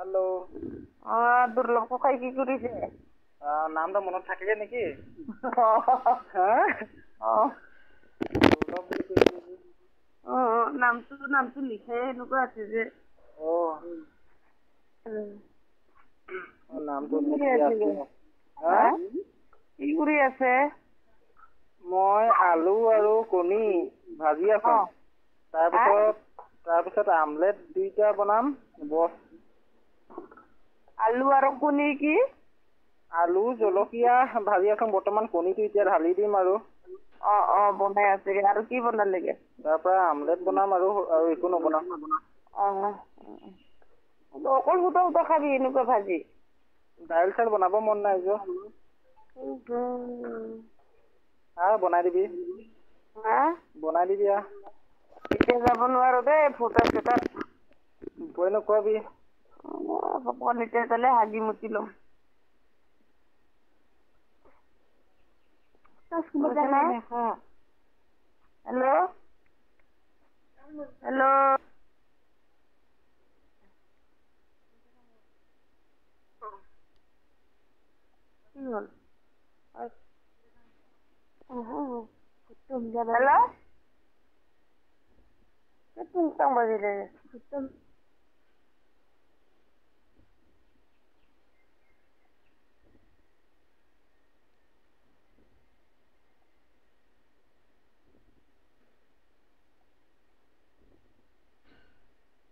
Hello'. দুৰ্লভ ককাই কি কৰিছে? নামটো মনত থাকিলে নেকি? হা? দুৰ্লভ বুলি কৈছিলে যে। নামটো লিখাই এনেকুৱা আছে যে। নামটো কি কৰি লিখি আছে? আছে। হা? কি কৰি আছে? মই আলু আৰু কণী ভাজি আছো। তাৰপিছত আমলেট 2টা বনাম। বছ। আলু আৰু কণী কি? আলু জলকীয়া ভাজি আছো। বৰ্তমান কণীটো এতিয়া ঢালি দিম আৰু। বনাই আছে আৰু কি বনালেগে? তাৰ পৰা আমলেট বনাম আৰু একো নবনাও। অকল সুদা খাবি এনেকুৱা ভাজি? দাইল চাইল বনাব মন নাই যে। বনাই দিবি। হা? বনাই দিবি আহ। এতিয়া যাব নোৱাৰো দেই ফুটা চুটাত। ভয় নকৰিবি। এতিয়া তালে হাগি মুতি লম। হেল্ল'। হেল্ল'। কি হ'ল? হেল্ল'।